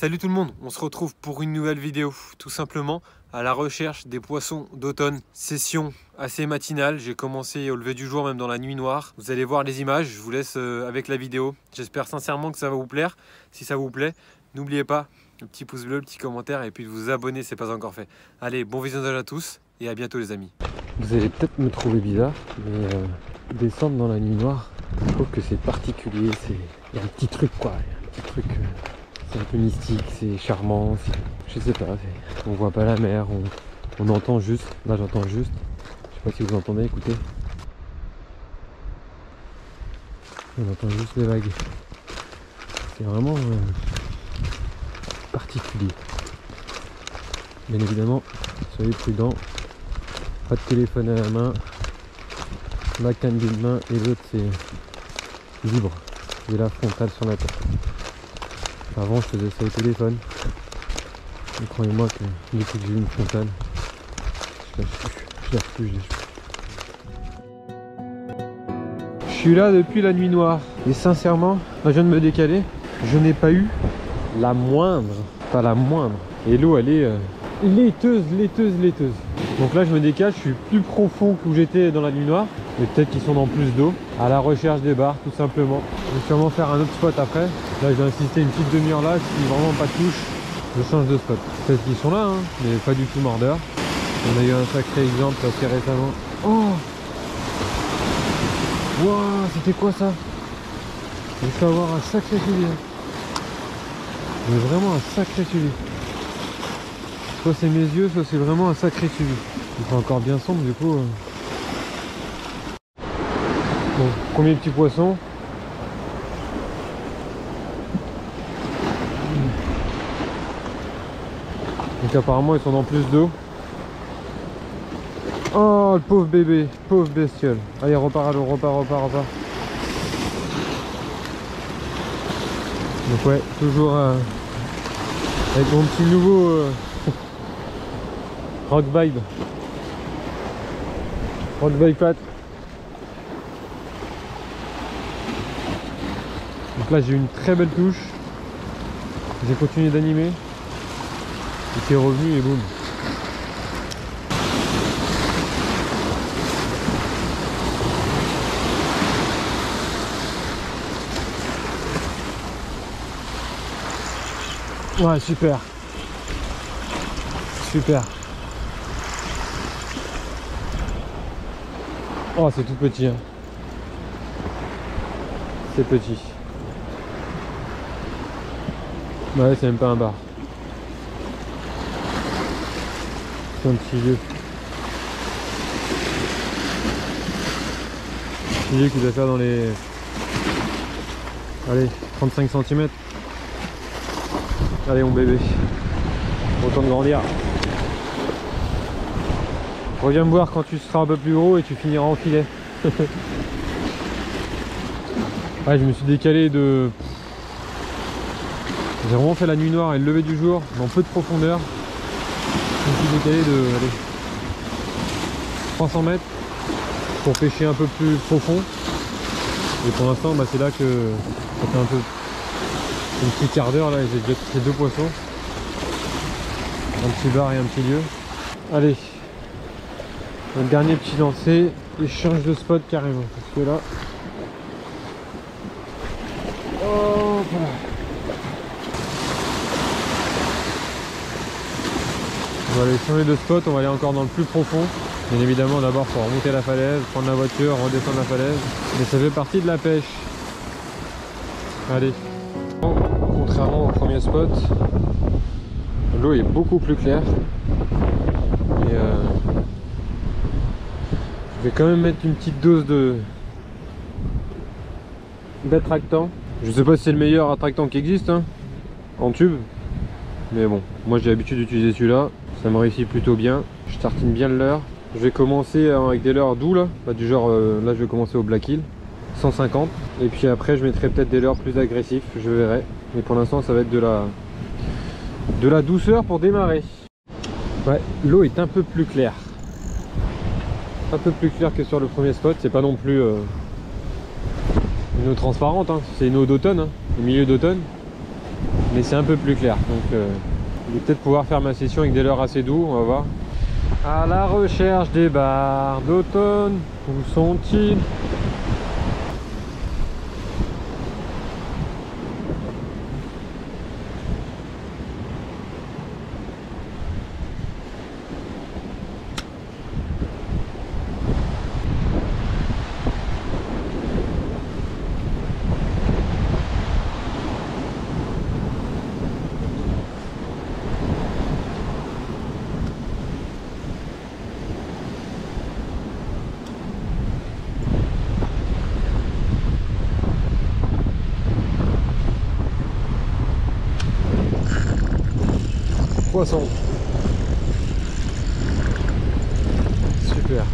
Salut tout le monde, on se retrouve pour une nouvelle vidéo, tout simplement à la recherche des poissons d'automne. Session assez matinale, j'ai commencé au lever du jour, même dans la nuit noire. Vous allez voir les images, je vous laisse avec la vidéo. J'espère sincèrement que ça va vous plaire. Si ça vous plaît, n'oubliez pas le petit pouce bleu, le petit commentaire et puis de vous abonner, c'est pas encore fait. Allez, bon visionnage à tous et à bientôt les amis. Vous allez peut-être me trouver bizarre, mais descendre dans la nuit noire, je trouve que c'est particulier, il y a un petit truc quoi, il y a un petit truc, c'est un peu mystique, c'est charmant, je sais pas, on voit pas la mer, on entend juste, là j'entends juste, je sais pas si vous entendez, écoutez, on entend juste les vagues, c'est vraiment particulier. Bien évidemment, soyez prudents. Pas de téléphone à la main, la canne d'une main et l'autre c'est libre. J'ai la frontale sur la tête. Avant je faisais ça au téléphone. Et croyez-moi que depuis que j'ai eu une frontale, je lâche plus. Je suis là depuis la nuit noire. Et sincèrement, je viens de me décaler. Je n'ai pas eu la moindre, pas la moindre. Et l'eau elle est laiteuse. Donc là je me décale, je suis plus profond que où j'étais dans la nuit noire. Mais peut-être qu'ils sont dans plus d'eau. À la recherche des bars tout simplement. Je vais sûrement faire un autre spot après. Là je vais insister une petite demi-heure là, si vraiment pas de touche, je change de spot. Peut-être qu'ils sont là, hein, mais pas du tout mordeurs. On a eu un sacré exemple assez récemment. Oh wow, c'était quoi ça? Il faut avoir un sacré suivi. Mais vraiment un sacré suivi. Soit c'est mes yeux, soit c'est vraiment un sacré suivi. Il fait encore bien sombre du coup. Bon, combien de petits poissons? Donc apparemment ils sont dans plus d'eau. Oh le pauvre bébé, pauvre bestiole. Allez repart à l'eau, repart. Donc ouais, toujours avec mon petit nouveau Rock Vibe 4. Donc là j'ai eu une très belle touche. J'ai continué d'animer. Il s'est revenu et boum. Ouais, super. Oh, c'est tout petit. Hein. C'est petit. Ouais, c'est même pas un bar. C'est un petit vieux. Petit vieux qui doit faire dans les... Allez, 35 cm. Allez mon bébé. Autant de grandir. Reviens me voir quand tu seras un peu plus gros et tu finiras en filet. Ouais, je me suis décalé de... J'ai vraiment fait la nuit noire et le lever du jour dans peu de profondeur. Je me suis décalé de 300 mètres pour pêcher un peu plus profond. Et pour l'instant bah, c'est là que ça fait un peu une petite quart d'heure là et j'ai déjà pris 2 poissons. Un petit bar et un petit lieu. Allez, un dernier petit lancer et je change de spot carrément parce que là... Oh, voilà. On va aller changer de spot, on va aller encore dans le plus profond. Bien évidemment d'abord pour remonter la falaise, prendre la voiture, redescendre la falaise. Mais ça fait partie de la pêche. Allez. Contrairement au premier spot, l'eau est beaucoup plus claire. Et je vais quand même mettre une petite dose d'attractant. Je sais pas si c'est le meilleur attractant qui existe hein, en tube. Mais bon, moi j'ai l'habitude d'utiliser celui-là. Ça me réussit plutôt bien. Je tartine bien le leurre. Je vais commencer avec des leurres doux là. Bah, du genre, là je vais commencer au Black Hill. 150. Et puis après je mettrai peut-être des leurres plus agressifs. Je verrai. Mais pour l'instant ça va être de la douceur pour démarrer. Ouais, l'eau est un peu plus claire. Un peu plus claire que sur le premier spot. C'est pas non plus une eau transparente. Hein. C'est une eau d'automne. Hein. Au milieu d'automne. mais c'est un peu plus clair. Donc je vais peut-être pouvoir faire ma session avec des leurres assez doux, on va voir. À la recherche des bars d'automne, où sont-ils? Poisson. Super.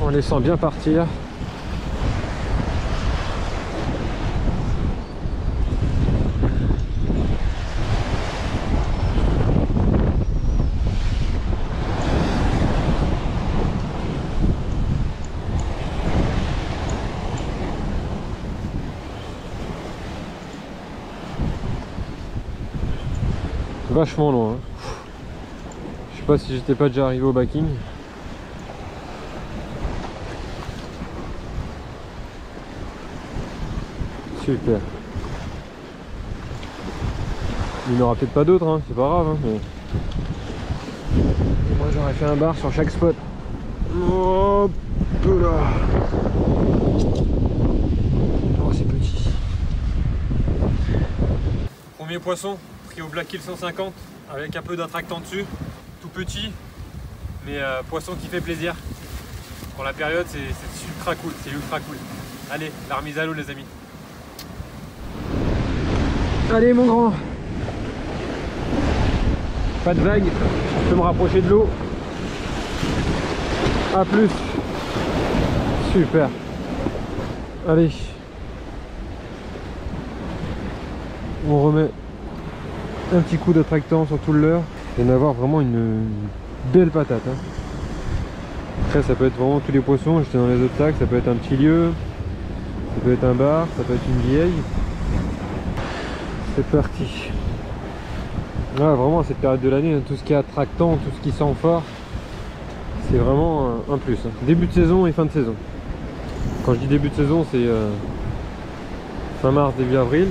On les sent bien partir. Vachement loin. Je sais pas si j'étais pas déjà arrivé au backing. Super. Il n'y en aura peut-être pas d'autres, hein, c'est pas grave. Hein, mais... moi j'aurais fait un bar sur chaque spot. Hop là. Oh, c'est petit. Premier poisson pris au Black Hill 150 avec un peu d'attractant dessus, tout petit, mais poisson qui fait plaisir. Pour la période, c'est ultra cool, c'est ultra cool. Allez, la remise à l'eau les amis. Allez mon grand. Pas de vague, je peux me rapprocher de l'eau. A plus. Super. Allez. On remet un petit coup d'attractant sur tout le leurre. Il va y en avoir vraiment une belle patate. Hein. Après ça peut être vraiment tous les poissons, j'étais dans les autres sacs, ça peut être un petit lieu, ça peut être un bar, ça peut être une vieille. C'est parti. Là vraiment à cette période de l'année, tout ce qui est attractant, tout ce qui sent fort, c'est vraiment un plus. Hein. Début de saison et fin de saison. Quand je dis début de saison, c'est fin mars, début avril.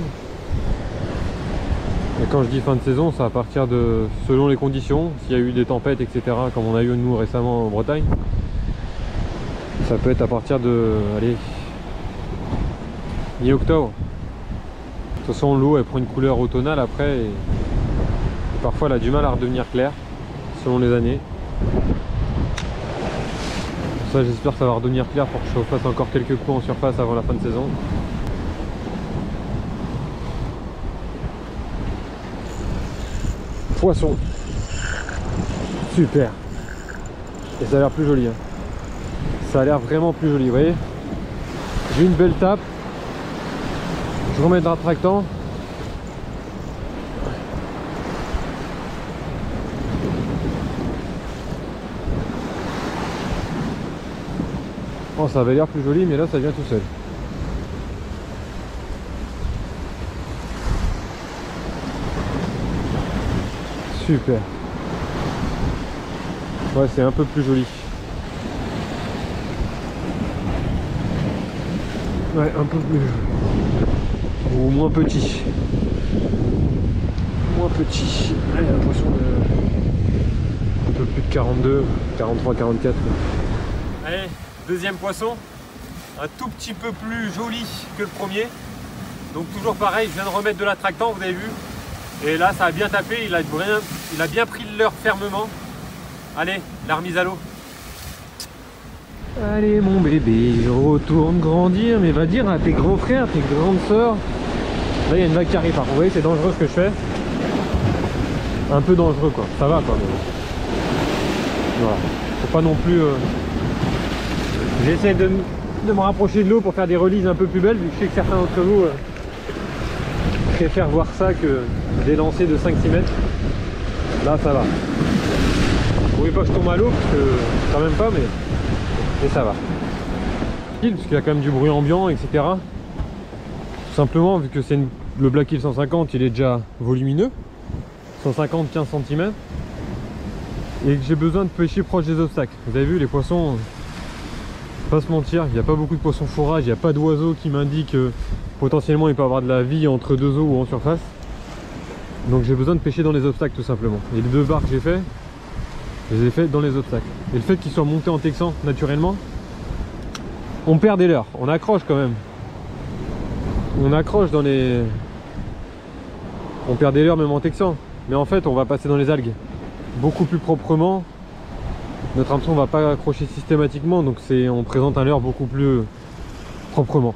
Et quand je dis fin de saison, c'est à partir de, selon les conditions, s'il y a eu des tempêtes, etc., comme on a eu nous récemment en Bretagne, ça peut être à partir de, allez, mi-octobre. De toute façon, l'eau elle prend une couleur automnale après, et parfois elle a du mal à redevenir claire, selon les années. Pour ça, j'espère que ça va redevenir clair pour que je fasse encore quelques coups en surface avant la fin de saison. Poisson. Super. Et ça a l'air plus joli. Hein. Ça a l'air vraiment plus joli, vous voyez. J'ai une belle tape. Je remets de l'attractant. Oh, ça avait l'air plus joli, mais là ça vient tout seul. Super. Ouais, c'est un peu plus joli. Ouais, un peu plus... ou moins petit. Moins petit. Allez, un poisson de... un peu plus de 42, 43, 44. Allez, deuxième poisson. Un tout petit peu plus joli que le premier. Donc toujours pareil, je viens de remettre de l'attractant, vous avez vu. Et là, ça a bien tapé, il a bien pris le leurre fermement. Allez, la remise à l'eau. Allez mon bébé, retourne grandir, mais va dire à tes grands frères, tes grandes sœurs. Là il y a une vague qui arrive, par contre, vous voyez c'est dangereux ce que je fais. Un peu dangereux quoi, ça va quoi. Mais... voilà, faut pas non plus... J'essaie de me rapprocher de l'eau pour faire des releases un peu plus belles, vu que je sais que certains d'entre vous préfèrent voir ça que des lancers de 5-6 mètres. Là ça va. Oui voulez pas que je tombe à l'eau, parce que quand même pas, mais ça va. Parce qu'il y a quand même du bruit ambiant, etc. Tout simplement, vu que c'est le Black Hill 150, il est déjà volumineux, 150, 15 cm, et que j'ai besoin de pêcher proche des obstacles. Vous avez vu, les poissons, pas se mentir, il n'y a pas beaucoup de poissons fourrage, il n'y a pas d'oiseaux qui m'indiquent que potentiellement il peut y avoir de la vie entre deux eaux ou en surface. Donc j'ai besoin de pêcher dans les obstacles tout simplement. Et les 2 barres que j'ai fait, je les ai fait dans les obstacles. Et le fait qu'ils soient montés en texan naturellement, on perd des leurres, on accroche quand même. On accroche dans les... On perd des leurres même en texan. Mais en fait on va passer dans les algues beaucoup plus proprement. Notre hameçon va pas accrocher systématiquement, donc on présente un leurre beaucoup plus proprement.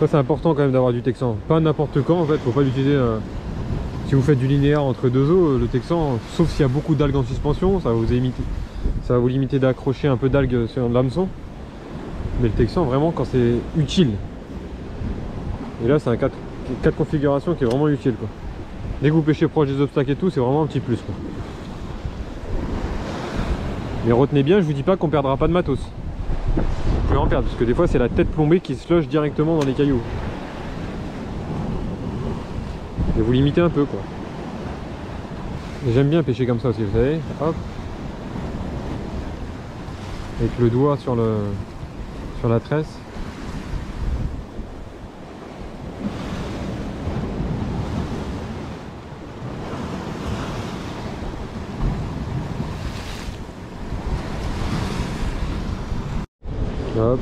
Ça c'est important quand même d'avoir du texan. Pas n'importe quand en fait, faut pas l'utiliser si vous faites du linéaire entre deux eaux, le texan, sauf s'il y a beaucoup d'algues en suspension, ça va vous limiter d'accrocher un peu d'algues sur l'hameçon. Mais le texan vraiment quand c'est utile. Et là c'est un cas de configuration qui est vraiment utile quoi. Dès que vous pêchez proche des obstacles et tout, c'est vraiment un petit plus quoi. Mais retenez bien, je vous dis pas qu'on perdra pas de matos. Vous pouvez en perdre, parce que des fois c'est la tête plombée qui se loge directement dans les cailloux. Et vous limitez un peu quoi. J'aime bien pêcher comme ça aussi, vous savez. Hop. Avec le doigt sur la tresse. Hop.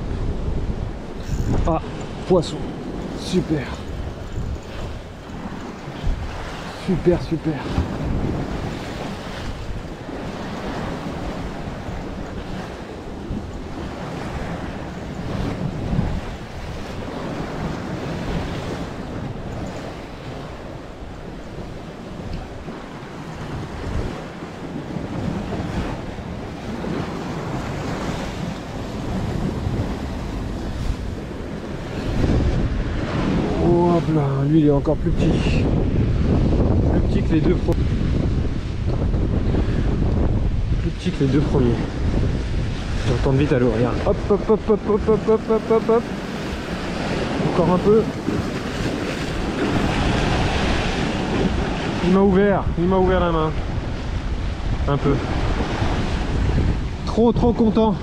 Ah, poisson. Super. Super, super. Hop là, lui il est encore plus petit. Plus petit que les deux premiers. Plus petit que les 2 premiers. Je retourne vite à l'eau, regarde. Hop, hop, hop, hop, hop, hop, hop, hop, hop, hop. Encore un peu. Il m'a ouvert la main. Un peu. Trop content.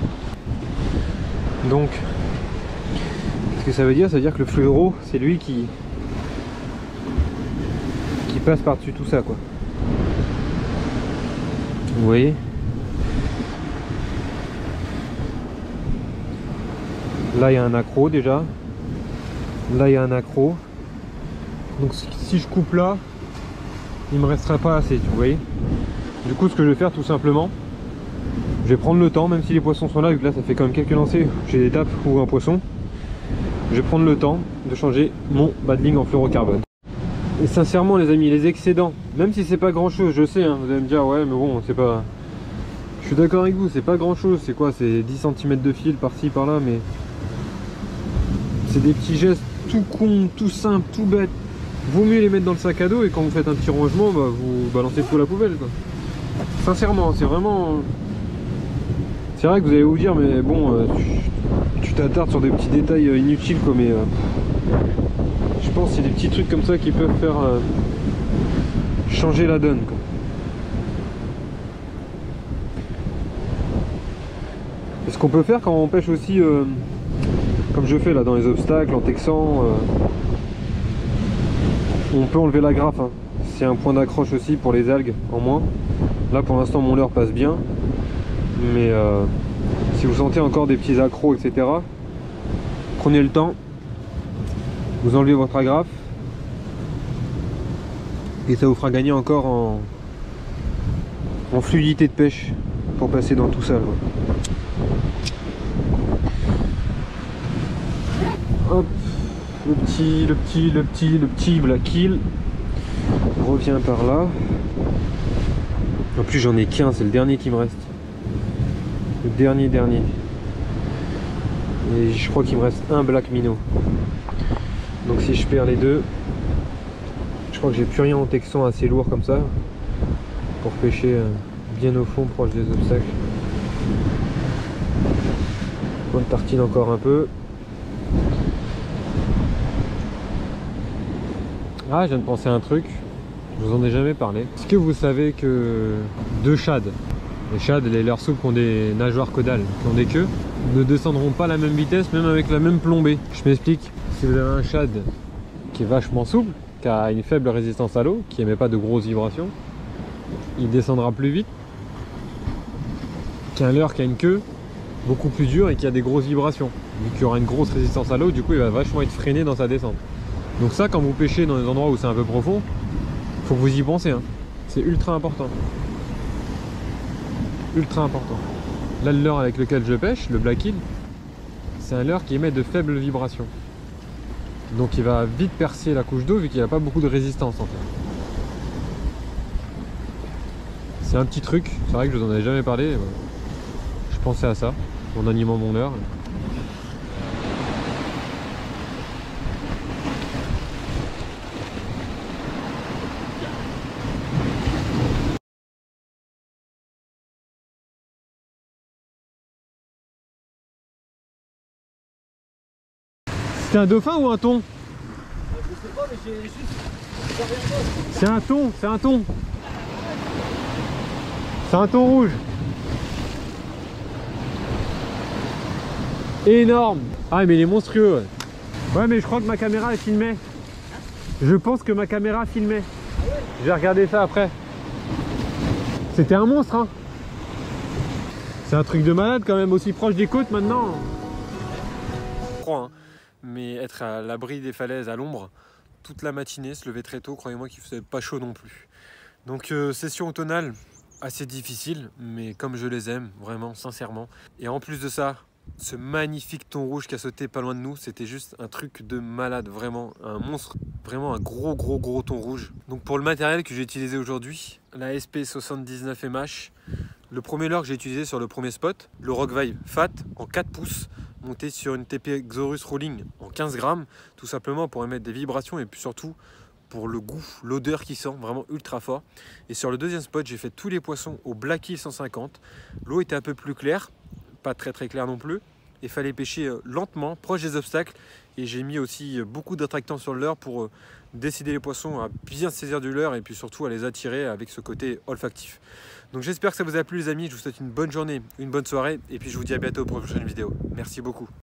Donc, ce que ça veut dire que le fluoro, c'est lui qui passe par-dessus tout ça quoi. Vous voyez? Là il y a un accro déjà. Là il y a un accro. Donc si je coupe là, il me restera pas assez, vous voyez? Du coup ce que je vais faire tout simplement, je vais prendre le temps, même si les poissons sont là, vu que là ça fait quand même quelques lancers, j'ai des tapes ou un poisson. Je vais prendre le temps de changer mon badling en fluorocarbone. Et sincèrement les amis, les excédents, même si c'est pas grand chose, je sais, hein, vous allez me dire ouais mais bon c'est pas... Je suis d'accord avec vous, c'est pas grand chose, c'est quoi? C'est 10 cm de fil par-ci par-là, mais... C'est des petits gestes tout cons, tout simples, tout bêtes. Vaut mieux les mettre dans le sac à dos et quand vous faites un petit rangement, bah, vous balancez tout à la poubelle quoi. Sincèrement, c'est vraiment... C'est vrai que vous allez vous dire mais bon, tu t'attardes sur des petits détails inutiles quoi, mais... Je pense que c'est des petits trucs comme ça qui peuvent faire changer la donne quoi. Et ce qu'on peut faire quand on pêche aussi, comme je fais là dans les obstacles, en texan, on peut enlever la graffe, hein. C'est un point d'accroche aussi pour les algues en moins. Là pour l'instant mon leurre passe bien, mais si vous sentez encore des petits accros etc, prenez le temps. Vous enlevez votre agrafe et ça vous fera gagner encore en fluidité de pêche pour passer dans tout ça quoi. Hop, le petit Black Hill revient par là. En plus j'en ai qu'un, c'est le dernier qui me reste. Le dernier. Et je crois qu'il me reste un Black Minnow. Donc si je perds les deux, je crois que j'ai plus rien en texan assez lourd comme ça. pour pêcher bien au fond, proche des obstacles. On tartine encore un peu. Ah, je viens de penser à un truc, je vous en ai jamais parlé. Est-ce que vous savez que deux shad, les shad, les leurres souples qui ont des nageoires caudales, qui ont des queues, ne descendront pas à la même vitesse, même avec la même plombée. Je m'explique. Si vous avez un shad qui est vachement souple, qui a une faible résistance à l'eau, qui n'émet pas de grosses vibrations, il descendra plus vite qu'un leurre qui a une queue beaucoup plus dure et qui a des grosses vibrations. Vu qu'il y aura une grosse résistance à l'eau, du coup il va vachement être freiné dans sa descente. Donc ça, quand vous pêchez dans des endroits où c'est un peu profond, faut que vous y pensez, hein. C'est ultra important. Ultra important. Là, le leurre avec lequel je pêche, le Black Hill, c'est un leurre qui émet de faibles vibrations. Donc il va vite percer la couche d'eau vu qu'il n'a pas beaucoup de résistance en fait. C'est un petit truc, c'est vrai que je vous en avais jamais parlé. Je pensais à ça en animant mon leurre. C'est un dauphin ou un thon? Je sais pas, mais j'ai juste... C'est un thon, c'est un thon. C'est un thon rouge. Énorme. Ah mais il est monstrueux. Ouais mais je crois que ma caméra elle filmait. Je pense que ma caméra filmait. Je vais regarder ça après. C'était un monstre hein. C'est un truc de malade quand même, aussi proche des côtes maintenant. Mais être à l'abri des falaises à l'ombre toute la matinée, se lever très tôt, croyez-moi qu'il faisait pas chaud non plus. Donc session automnale assez difficile, mais comme je les aime, vraiment, sincèrement. Et en plus de ça, ce magnifique thon rouge qui a sauté pas loin de nous, c'était juste un truc de malade, vraiment un monstre, vraiment un gros thon rouge. Donc pour le matériel que j'ai utilisé aujourd'hui, la SP79 MH, le premier leurre que j'ai utilisé sur le premier spot, le Rock Vibe Fat en 4 pouces, monté sur une TP Xorus Rolling en 15 grammes, tout simplement pour émettre des vibrations et puis surtout pour le goût, l'odeur qui sent, vraiment ultra fort. Et sur le deuxième spot, j'ai fait tous les poissons au Black Hill 150. L'eau était un peu plus claire, pas très claire non plus. Il fallait pêcher lentement, proche des obstacles. Et j'ai mis aussi beaucoup d'attractants sur le leurre pour décider les poissons à bien saisir du leurre et puis surtout à les attirer avec ce côté olfactif. Donc j'espère que ça vous a plu les amis, je vous souhaite une bonne journée, une bonne soirée et puis je vous dis à bientôt pour une prochaine vidéo. Merci beaucoup.